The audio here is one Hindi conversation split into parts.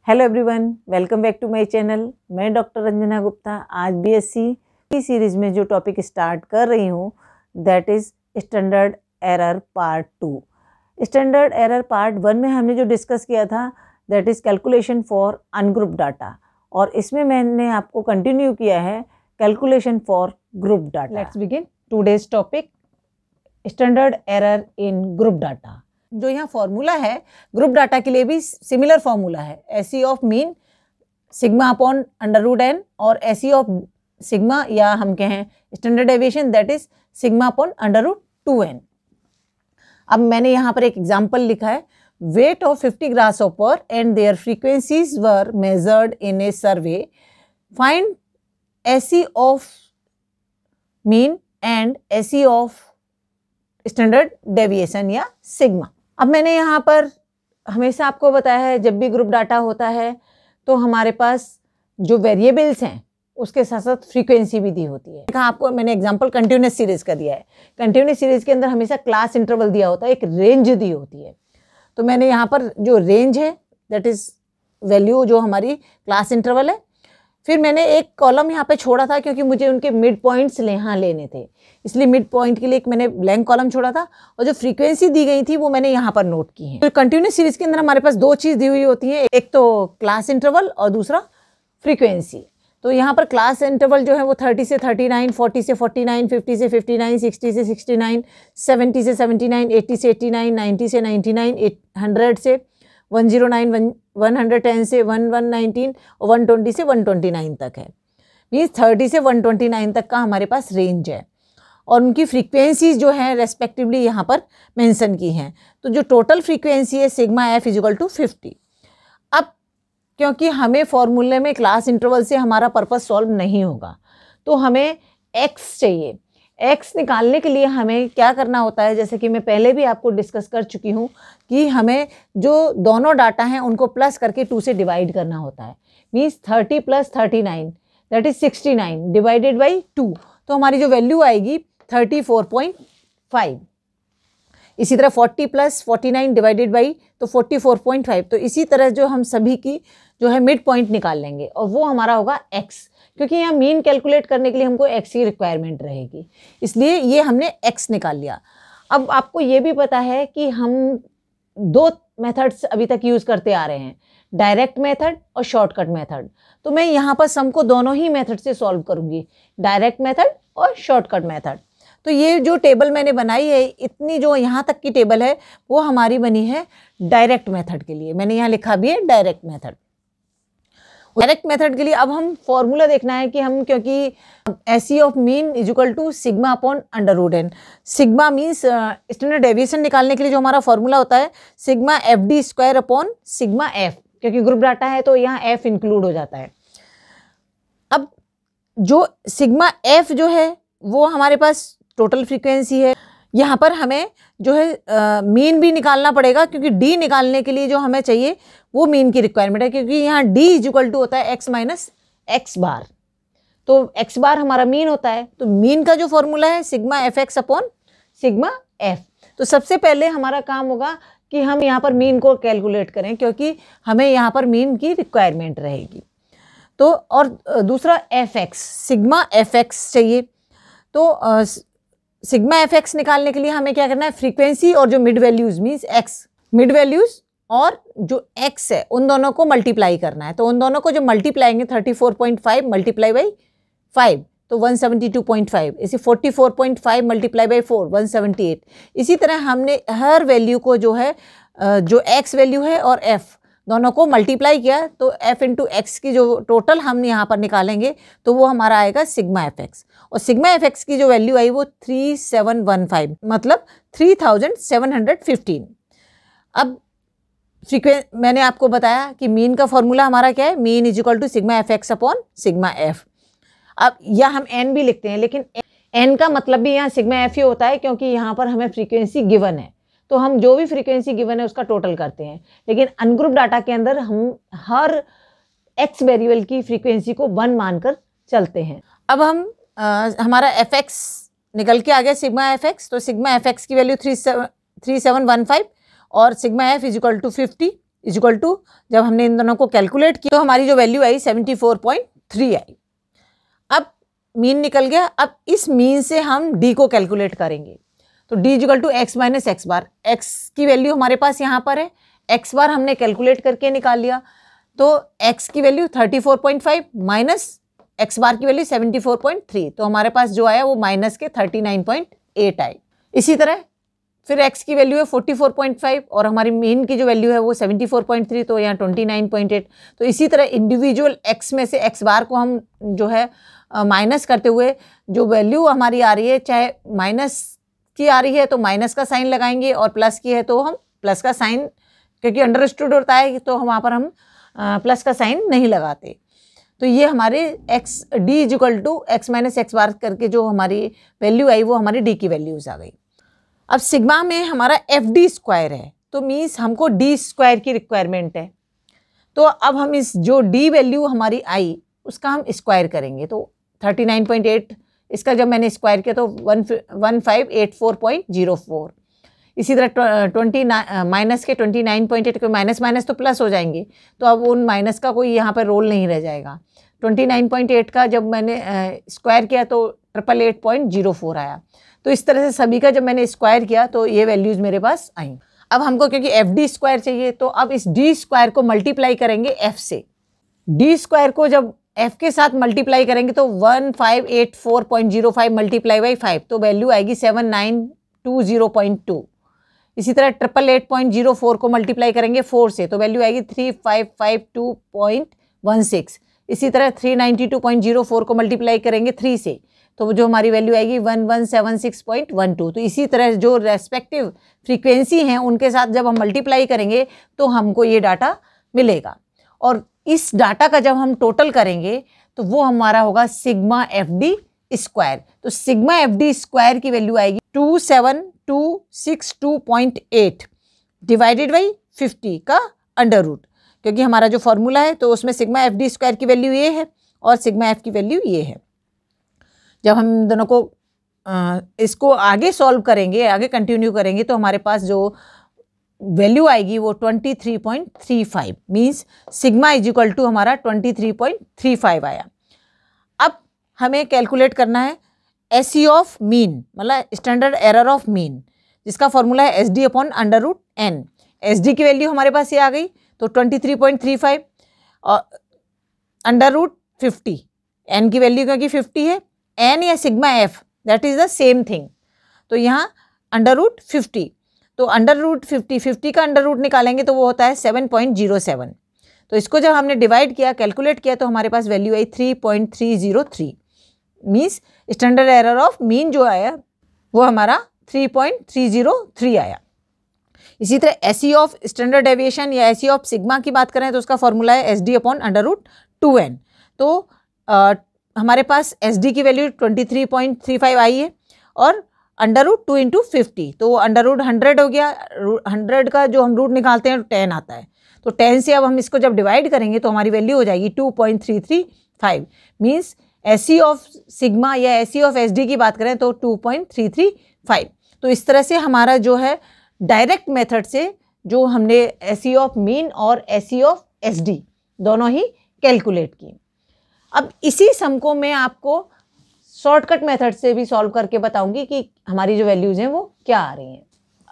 Hello everyone, welcome back to my channel. मैं डॉक्टर रंजना गुप्ता आज बीएससी की सीरीज़ में जो टॉपिक स्टार्ट कर रही हूँ that is standard error part 2। Standard error part 1 में हमने जो डिस्कस किया था that is calculation for ungrouped data, और इसमें मैंने आपको कंटिन्यू किया है calculation for group data. Let's begin today's topic, standard error in group data. जो यहाँ फॉर्मूला है ग्रुप डाटा के लिए भी सिमिलर फॉर्मूला है, SE of mean sigma upon under root n, और एसी ऑफ सिग्मा या हम कहें standard deviation that is sigma upon under root 2n। अब मैंने यहाँ पर एक एग्जांपल लिखा है, weight of 50 grasshopper and their frequencies were measured in a survey, find SE of mean and SE of standard deviation या सिग्मा। अब मैंने यहाँ पर हमेशा आपको बताया है जब भी ग्रुप डाटा होता है तो हमारे पास जो वेरिएबल्स हैं उसके साथ साथ फ्रीक्वेंसी भी दी होती है। देखा आपको मैंने एग्जांपल कंटिन्यूस सीरीज का दिया है। कंटिन्यूस सीरीज के अंदर हमेशा क्लास इंटरवल दिया होता है, एक रेंज दी होती है। तो मैंने यहाँ पर जो रेंज है दैट इज़ वैल्यू जो हमारी क्लास इंटरवल है। फिर मैंने एक कॉलम यहाँ पे छोड़ा था क्योंकि मुझे उनके मिड पॉइंट्स यहाँ लेने थे, इसलिए मिड पॉइंट के लिए एक मैंने ब्लैंक कॉलम छोड़ा था, और जो फ्रीक्वेंसी दी गई थी वो मैंने यहाँ पर नोट की है। तो कंटिन्यूस सीरीज के अंदर हमारे पास दो चीज़ दी हुई होती है, एक तो क्लास इंटरवल और दूसरा फ्रीक्वेंसी। तो यहाँ पर क्लास इंटरवल जो है वो 30 से 39, 40 से 49, 50 से 59, 60 से 69, 70 से 79, 80 से 89, 90 से 99, 100 से 109, 110 से 1119 और 120 से 129 तक है। मीन्स 30 से 129 तक का हमारे पास रेंज है, और उनकी फ्रीक्वेंसीज जो है रेस्पेक्टिवली यहाँ पर मेंशन की हैं। तो जो टोटल फ्रीक्वेंसी है सिग्मा एफ इजिकल टू 50। अब क्योंकि हमें फॉर्मूले में क्लास इंटरवल से हमारा पर्पस सॉल्व नहीं होगा, तो हमें एक्स चाहिए। एक्स निकालने के लिए हमें क्या करना होता है, जैसे कि मैं पहले भी आपको डिस्कस कर चुकी हूँ कि हमें जो दोनों डाटा हैं उनको प्लस करके 2 से डिवाइड करना होता है। Means 30 + 39 that is 69 divided by 2, तो हमारी जो वैल्यू आएगी 34.5। इसी तरह 40 + 49 डिवाइडेड बाई तो 44.5। तो इसी तरह जो हम सभी की जो है मिड पॉइंट निकाल लेंगे, और वो हमारा होगा एक्स, क्योंकि यहाँ मीन कैलकुलेट करने के लिए हमको एक्स की रिक्वायरमेंट रहेगी, इसलिए ये हमने एक्स निकाल लिया। अब आपको ये भी पता है कि हम दो मेथड्स अभी तक यूज़ करते आ रहे हैं, डायरेक्ट मेथड और शॉर्टकट मेथड। तो मैं यहाँ पर सम को दोनों ही मेथड से सॉल्व करूँगी, डायरेक्ट मेथड और शॉर्टकट मेथड। तो ये जो टेबल मैंने बनाई है, इतनी जो यहाँ तक की टेबल है वो हमारी बनी है डायरेक्ट मेथड के लिए। मैंने यहाँ लिखा भी है डायरेक्ट मेथड। डायरेक्ट मेथड के लिए अब हम फॉर्मूला देखना है कि हम, क्योंकि SE of mean is equal to sigma upon under root n. Sigma means standard deviation निकालने के लिए जो हमारा फॉर्मूला होता है sigma F D square upon sigma F, क्योंकि ग्रुप डाटा है तो यहाँ एफ इंक्लूड हो जाता है। अब जो सिग्मा एफ जो है वो हमारे पास टोटल फ्रीक्वेंसी है। यहाँ पर हमें जो है मीन भी निकालना पड़ेगा, क्योंकि डी निकालने के लिए जो हमें चाहिए वो मीन की रिक्वायरमेंट है, क्योंकि यहाँ डी इजिकल टू होता है एक्स माइनस एक्स बार। तो एक्स बार हमारा मीन होता है, तो मीन का जो फॉर्मूला है sigma F X upon sigma F. तो सबसे पहले हमारा काम होगा कि हम यहाँ पर मीन को कैलकुलेट करें, क्योंकि हमें यहाँ पर मीन की रिक्वायरमेंट रहेगी। तो और दूसरा F x, sigma F x चाहिए। तो सिग्मा एफ एक्स निकालने के लिए हमें क्या करना है, फ्रीक्वेंसी और जो mid values means x, mid values और जो एक्स है उन दोनों को मल्टीप्लाई करना है। तो उन दोनों को जो मल्टीप्लाएंगे 34.5 मल्टीप्लाई बाई 5 तो 172.5, इसी 44.5 मल्टीप्लाई बाई 4 178। इसी तरह हमने हर वैल्यू को जो है जो एक्स वैल्यू है और एफ दोनों को मल्टीप्लाई किया, तो f इंटू एक्स की जो टोटल हम यहाँ पर निकालेंगे तो वो हमारा आएगा सिग्मा एफ एक्स। और सिग्मा एफ एक्स की जो वैल्यू आई वो 3715 मतलब 3715। अब मैंने आपको बताया कि मीन का फॉर्मूला हमारा क्या है, mean is equal to sigma F X upon sigma F. अब या हम एन भी लिखते हैं, लेकिन एन का मतलब भी यहाँ सिग्मा एफ ही होता है, क्योंकि यहाँ पर हमें फ्रीक्वेंसी गिवन है, तो हम जो भी फ्रीक्वेंसी गिवन है उसका टोटल करते हैं। लेकिन अनग्रुप डाटा के अंदर हम हर एक्स वेरिएबल की फ्रीक्वेंसी को 1 मानकर चलते हैं। अब हम हमारा एफ एक्स निकल के आ गया सिग्मा एफ एक्स। तो सिग्मा एफ एक्स की वैल्यू 3715 और sigma F is equal to 50। Is equal to, जब हमने इन दोनों को कैलकुलेट किया तो हमारी जो वैल्यू आई 74.3 आई। अब मीन निकल गया, अब इस मीन से हम डी को कैलकुलेट करेंगे। तो D is equal to X minus X bar. X की वैल्यू हमारे पास यहाँ पर है, एक्स बार हमने कैलकुलेट करके निकाल लिया, तो एक्स की वैल्यू 34.5 माइनस एक्स बार की वैल्यू 74.3, तो हमारे पास जो आया वो माइनस के 39.8 आए। इसी तरह फिर x की वैल्यू है 44.5 और हमारी मीन की जो वैल्यू है वो 74.3, तो यहाँ 29.8। तो इसी तरह इंडिविजुअल x में से x बार को हम जो है माइनस करते हुए जो वैल्यू हमारी आ रही है, चाहे माइनस की आ रही है तो माइनस का साइन लगाएंगे और प्लस की है तो हम प्लस का साइन, क्योंकि अंडरस्टूड होता है तो वहाँ पर हम प्लस का साइन नहीं लगाते। तो ये हमारे X D is equal to X minus X bar करके जो हमारी वैल्यू आई वो हमारी डी की वैल्यूज आ गई। अब सिग्मा में हमारा एफ डी स्क्वायर है, तो मीन्स हमको डी स्क्वायर की रिक्वायरमेंट है। तो अब हम इस जो डी वैल्यू हमारी आई उसका हम स्क्वायर करेंगे, तो 39.8 इसका जब मैंने स्क्वायर किया तो 1584.04। इसी तरह 20 माइनस के 29.8 के माइनस माइनस तो प्लस हो जाएंगे, तो अब उन माइनस का कोई यहाँ पर रोल नहीं रह जाएगा। 29.8 का जब मैंने स्क्वायर किया तो 888.04 आया। तो इस तरह से सभी का जब मैंने स्क्वायर किया तो ये वैल्यूज़ मेरे पास आई। अब हमको क्योंकि एफ डी स्क्वायर चाहिए तो अब इस डी स्क्वायर को मल्टीप्लाई करेंगे एफ से। डी स्क्वायर को जब एफ के साथ मल्टीप्लाई करेंगे तो 1584.05 मल्टीप्लाई बाई 5, तो वैल्यू आएगी 7920.2। इसी तरह 888.04 को मल्टीप्लाई करेंगे 4 से तो वैल्यू आएगी 3552.16। इसी तरह 392.04 को मल्टीप्लाई करेंगे 3 से तो जो हमारी वैल्यू आएगी 1176.12। तो इसी तरह जो रेस्पेक्टिव फ्रीक्वेंसी हैं उनके साथ जब हम मल्टीप्लाई करेंगे तो हमको ये डाटा मिलेगा, और इस डाटा का जब हम टोटल करेंगे तो वो हमारा होगा सिग्मा एफ डी स्क्वायर। तो सिग्मा एफ डी स्क्वायर की वैल्यू आएगी 27262.8 डिवाइडेड बाई 50 का अंडर रूट, क्योंकि हमारा जो फॉर्मूला है तो उसमें सिग्मा एफ डी स्क्वायर की वैल्यू ये है और सिग्मा एफ की वैल्यू ये है। जब हम दोनों को इसको आगे सॉल्व करेंगे, आगे कंटिन्यू करेंगे तो हमारे पास जो वैल्यू आएगी वो 23.35 means sigma is equal to हमारा 23.35 आया। अब हमें कैलकुलेट करना है एस सी ऑफ मीन, मतलब स्टैंडर्ड एरर ऑफ मीन, जिसका फॉर्मूला है S D upon under root n. S D की वैल्यू हमारे पास ये आ गई तो 23.35 और अंडर रूट 50, एन की वैल्यू क्योंकि 50 है, एन या sigma F that is the same thing, तो यहाँ अंडर रूट 50, तो अंडर रूट 50 का अंडर रूट निकालेंगे तो वो होता है 7.07। तो इसको जब हमने डिवाइड किया, कैलकुलेट किया तो हमारे पास वैल्यू आई 3.303 means standard error of mean जो आया वो हमारा 3.303 आया। इसी तरह S E of standard deviation या एस सी ऑफ सिग्मा की बात करें तो उसका फॉर्मूला है S D upon under root 2n। तो हमारे पास एस डी की वैल्यू 23.35 आई है और अंडर रूट 2 इंटू 50, तो अंडर रूट 100 हो गया। 100 का जो हम रूट निकालते हैं 10 आता है, तो 10 से अब हम इसको जब डिवाइड करेंगे तो हमारी वैल्यू हो जाएगी 2.335 means S E of sigma या S E of S D की बात करें तो 2.335। तो इस तरह से हमारा जो है डायरेक्ट मेथड से जो हमने एस सी ऑफ मीन और S E of S D दोनों ही कैलकुलेट की। अब इसी सम को मैं आपको शॉर्टकट मेथड से भी सॉल्व करके बताऊंगी कि हमारी जो वैल्यूज़ हैं वो क्या आ रही हैं।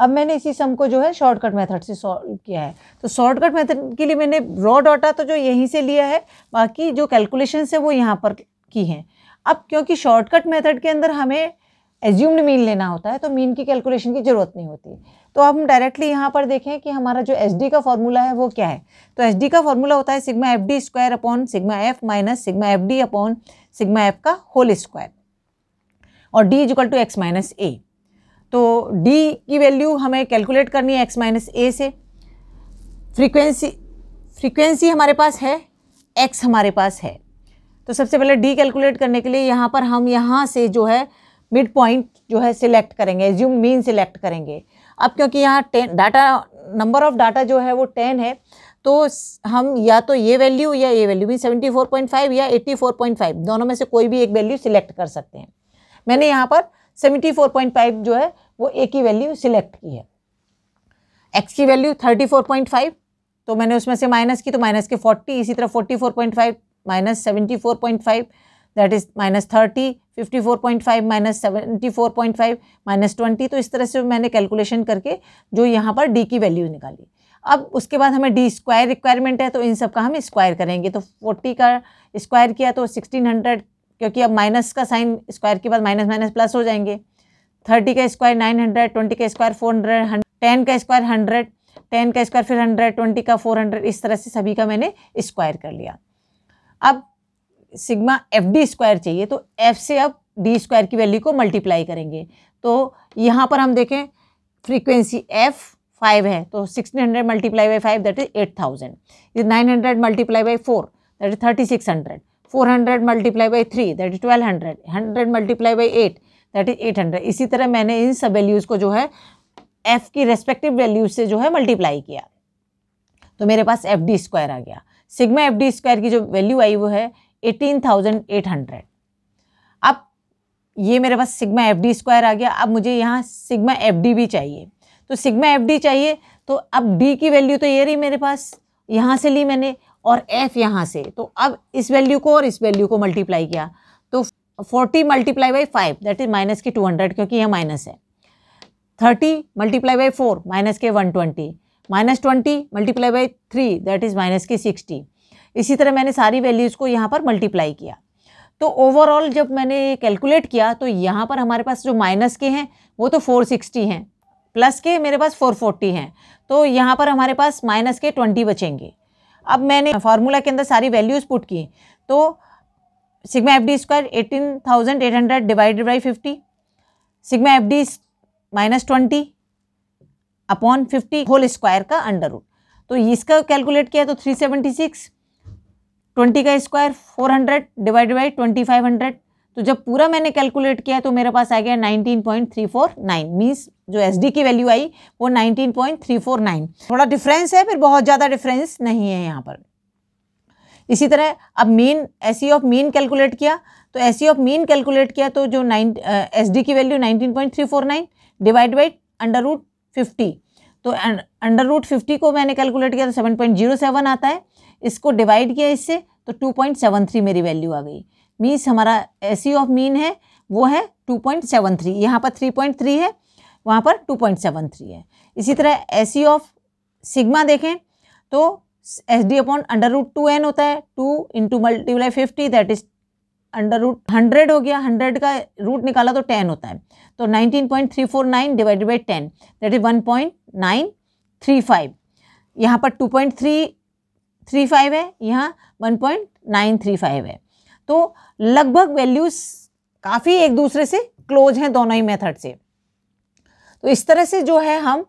अब मैंने इसी सम को जो है शॉर्टकट मेथड से सॉल्व किया है। तो शॉर्टकट मेथड के लिए मैंने रॉ डाटा तो जो यहीं से लिया है, बाकी जो कैलकुलेशंस है वो यहाँ पर की हैं। अब क्योंकि शॉर्टकट मेथड के अंदर हमें एज्यूम्ड मीन लेना होता है तो मीन की कैलकुलेशन की ज़रूरत नहीं होती। तो अब हम डायरेक्टली यहाँ पर देखें कि हमारा जो एस डी का फॉर्मूला है वो क्या है। तो एस डी का फॉर्मूला होता है sigma F D square upon sigma F minus sigma F D upon sigma F का होल स्क्वायर, और D is equal to X minus A. तो डी की वैल्यू हमें कैलकुलेट करनी है एक्स माइनस ए से। फ्रीक्वेंसी हमारे पास है, एक्स हमारे पास है। तो सबसे पहले डी कैलकुलेट करने के लिए यहाँ पर हम यहाँ से जो है मिड पॉइंट जो है सिलेक्ट करेंगे, एज्यूम मीन सिलेक्ट करेंगे। अब क्योंकि यहाँ 10 डाटा नंबर ऑफ डाटा जो है वो 10 है, तो हम या तो ये वैल्यू या ये वैल्यू मीन 74.5 या 84.5 दोनों में से कोई भी एक वैल्यू सिलेक्ट कर सकते हैं। मैंने यहाँ पर 74.5 जो है वो एक ही वैल्यू सिलेक्ट की है। एक्स की वैल्यू 34.5, तो मैंने उसमें से माइनस की, तो माइनस के 40, इसी तरह 44.5 minus 74.5 that is minus 30, 54.5 minus 74.5 minus 20। तो इस तरह से मैंने कैलकुलेशन करके जो यहाँ पर डी की वैल्यू निकाली। अब उसके बाद हमें डी स्क्वायर रिक्वायरमेंट है, तो इन सब का हम स्क्वायर करेंगे। तो 40 का स्क्वायर किया तो 1600, क्योंकि अब माइनस का साइन स्क्वायर के बाद माइनस माइनस प्लस हो जाएंगे। 30 का स्क्वायर 900, 20 का स्क्वायर 400, 10 का स्क्वायर 100, 10 का स्क्वायर फिर 100, 20 का 400, इस तरह से सभी का मैंने स्क्वायर कर लिया। अब सिग्मा एफ डी स्क्वायर चाहिए, तो एफ से अब डी स्क्वायर की वैल्यू को मल्टीप्लाई करेंगे। तो यहाँ पर हम देखें फ्रीक्वेंसी एफ 5 है, तो 1600 multiply by 5 that is 8000, 900 multiply by 4 that is 3600, 400 multiply by 3 that is 1200, 100 multiply by 8 that is 800। इसी तरह मैंने इन सब वैल्यूज़ को जो है एफ की रेस्पेक्टिव वैल्यूज से जो है मल्टीप्लाई किया, तो मेरे पास एफ डी स्क्वायर आ गया। सिग्मा एफ डी स्क्वायर की जो वैल्यू आई वो है 18,800। अब ये मेरे पास सिग्मा एफ डी स्क्वायर आ गया। अब मुझे यहाँ सिग्मा एफ डी भी चाहिए, तो सिग्मा एफ डी चाहिए, तो अब डी की वैल्यू तो ये रही मेरे पास, यहाँ से ली मैंने, और एफ यहाँ से, तो अब इस वैल्यू को और इस वैल्यू को मल्टीप्लाई किया, तो 40 multiply by 5 that is minus की 200, क्योंकि यह माइनस है। 30 मल्टीप्लाई बाई 4 माइनस के 120, minus 20 multiply by 3 that is minus की 60। इसी तरह मैंने सारी वैल्यूज़ को यहाँ पर मल्टीप्लाई किया। तो ओवरऑल जब मैंने कैलकुलेट किया तो यहाँ पर हमारे पास जो माइनस के हैं वो तो 460 हैं, प्लस के मेरे पास 440 हैं, तो यहाँ पर हमारे पास माइनस के 20 बचेंगे। अब मैंने फार्मूला के अंदर सारी वैल्यूज़ पुट की, तो sigma F D square 18,800 divided by 50, sigma F D minus 20 upon 50 whole square का अंडर रूट, तो इसका कैलकुलेट किया तो 376, 20 का स्क्वायर 400 डिवाइडेड बाई 2500, तो जब पूरा मैंने कैलकुलेट किया तो मेरे पास आ गया 19.349, मीन्स जो एस डी की वैल्यू आई वो 19.349। थोड़ा डिफरेंस है, फिर बहुत ज़्यादा डिफरेंस नहीं है यहाँ पर। इसी तरह अब mean SE of mean calculate किया, तो एसई ऑफ मीन कैलकुलेट किया तो जो एस डी की value 19.349 divide by under root 50, तो अंडर रूट 50 को मैंने कैलकुलेट किया तो 7.07 आता है, इसको डिवाइड किया इससे तो 2.73 मेरी वैल्यू आ गई। मीन्स हमारा एसई ऑफ मीन है वो है 2.73, यहाँ पर 3.3 है, वहाँ पर 2.73 है। इसी तरह एसई ऑफ सिग्मा देखें तो S D upon under root 2n होता है, 2 into multiply 50 that is under root 100 हो गया, 100 का रूट निकाला तो 10 होता है, तो 19.349 डिवाइडेड बाई 10 दैट इज 1.935, यहाँ पर 2.335 है, यहाँ 1.935 है, तो लगभग वैल्यूज काफ़ी एक दूसरे से क्लोज हैं दोनों ही मेथड से। तो इस तरह से जो है हम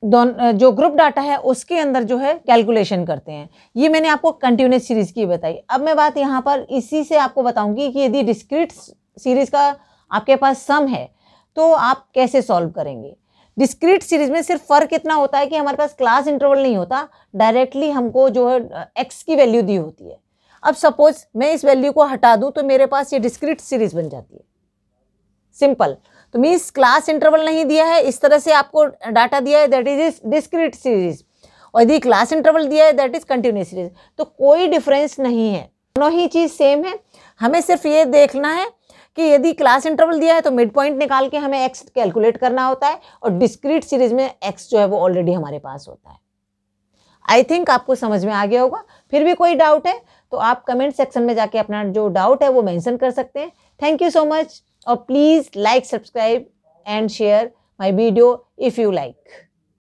जो ग्रुप डाटा है उसके अंदर जो है कैलकुलेशन करते हैं। ये मैंने आपको कंटिन्यूस सीरीज की बताई। अब मैं बात यहाँ पर इसी से आपको बताऊंगी कि यदि डिस्क्रीट सीरीज का आपके पास सम है तो आप कैसे सॉल्व करेंगे। डिस्क्रीट सीरीज में सिर्फ फ़र्क इतना होता है कि हमारे पास क्लास इंटरवल नहीं होता, डायरेक्टली हमको जो है एक्स की वैल्यू दी होती है। अब सपोज मैं इस वैल्यू को हटा दूं तो मेरे पास ये डिस्क्रीट सीरीज बन जाती है, सिंपल। तो मीन्स क्लास इंटरवल नहीं दिया है, इस तरह से आपको डाटा दिया है दैट इज डिस्क्रीट सीरीज, और यदि क्लास इंटरवल दिया है दैट इज कंटिन्यूस सीरीज, तो कोई डिफरेंस नहीं है, दोनों ही चीज़ सेम है। हमें सिर्फ ये देखना है कि यदि क्लास इंटरवल दिया है तो मिड पॉइंट निकाल के हमें एक्स कैलकुलेट करना होता है, और डिस्क्रीट सीरीज में एक्स जो है वो ऑलरेडी हमारे पास होता है। आई थिंक आपको समझ में आ गया होगा। फिर भी कोई डाउट है तो आप कमेंट सेक्शन में जाके अपना जो डाउट है वो मेंशन कर सकते हैं। थैंक यू सो मच, और please like, subscribe and share my video if you like.